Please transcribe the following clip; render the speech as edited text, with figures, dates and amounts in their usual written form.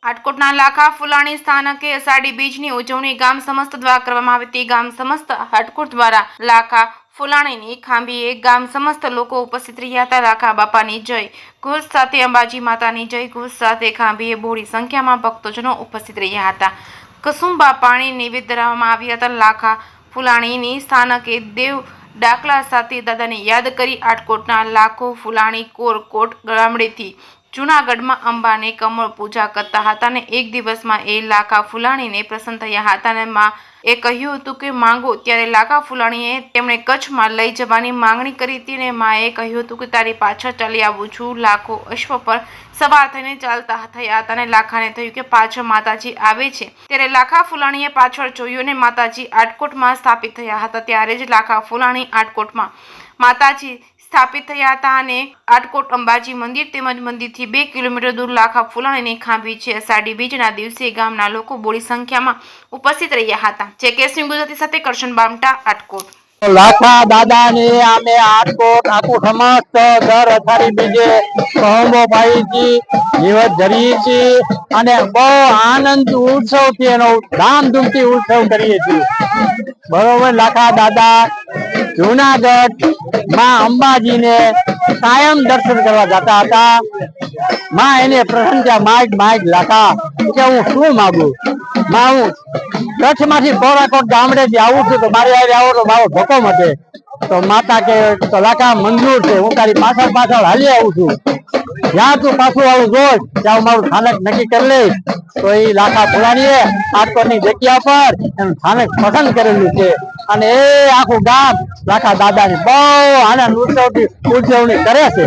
હાટકોટના લાખા ફુલાણી સ્થાનકે અષાઢી બીજની ઉજવણી ગામ સમસ્ત દ્વારા કરવામાં આવી હતી। ગામ સમસ્ત હાટકોટ દ્વારા લાખા ફુલાણીની ખાંભીએ ગામ સમસ્ત લોકો ઉપસ્થિત રહ્યા હતા। લાખા બાપાની જય ઘોષ સાથે અંબાજી માતાની જય ઘોષ સાથે ખાંભીએ બહોળી સંખ્યામાં ભક્તજનો ઉપસ્થિત રહ્યા હતા। કસુંબા પાણી નૈવેદ્ય ધરાવવામાં આવ્યા હતા। લાખા ફુલાણીની સ્થાનકે દેવ ડાકલા સાથે દાદાને યાદ કરી હાટકોટના લાખો ફુલાણી કોરકોટ ગામડેથી જૂનાગઢમાં અંબાને કમળ પૂજા કરતા હતા અને એક દિવસમાં એ લાખા ફુલાણીને પ્રસન્ન થયા હતા અને માં એ કહ્યું હતું કે માંગો ત્યારે લાખા ફુલાણીએ તેમણે કચ્છમાં લઈ જવાની માંગણી કરી હતી અને માએ કહ્યું હતું કે તારી પાછળ ચાલી આવું છું। લાખો અશ્વ પર સવાર થઈને ચાલતા થયા હતા અને લાખાને થયું કે પાછળ માતાજી આવે છે ત્યારે લાખા ફુલાણીએ પાછળ જોયું અને માતાજી હાટકોટમાં સ્થાપિત થયા હતા। ત્યારે જ લાખા ફુલાણી હાટકોટમાં માતાજી સ્થાપિત થયા હતા અને હાટકોટ અંબાજી મંદિર તેમજ મંદિરથી 2 કિલોમીટર દૂર લાખા ફુલાણીની ખાંભી છે। અષાઢી બીજના દિવસે ગામના લોકો બહોળી સંખ્યામાં ઉપસ્થિત રહ્યા હતા। જે કેસ ગુજરાતી સાથે કરશન બામટા હાટકોટ। લાખા દાદાને અમે હાટકોટ આખું સમસ્ત દર અષાઢી બીજે કહંબો પાઈ છી, જીવત ધરીએ છીએ અને બહુ આનંદ ઉત્સવથી એનો ધામધૂમથી ઉત્સવ કરીએ છીએ। બરોબર। લાખા દાદા જૂનાગઢ માં અંબાજીને કાયમ દર્શન કરવા જતા હતા। માં એને પ્રસન્ન થયા, માગ લાખા કે હું શું માગું? માં હું કચ્છ માંથી કોરાકોટ ગામડેથી આવું છું તો મારી હારે આવો તો મારો ધક્કો મટે તો માતા કે તો લાખા મંજૂર છે, હું તારી પાછળ પાછળ હાલી આવું છું। જ્યાં તું પાછું આવું જોઈશ ત્યાં મારું સ્થાનક નક્કી કરી લઈશ। તો એ લાખા ફુલાણીએ હાટકોટની જગ્યા પર એનું સ્થાનક પસંદ કરેલું છે અને એ આખું ગામ લાખા દાદાની બહુ આનંદ ઉત્સવથી ઉજવણી કરે છે।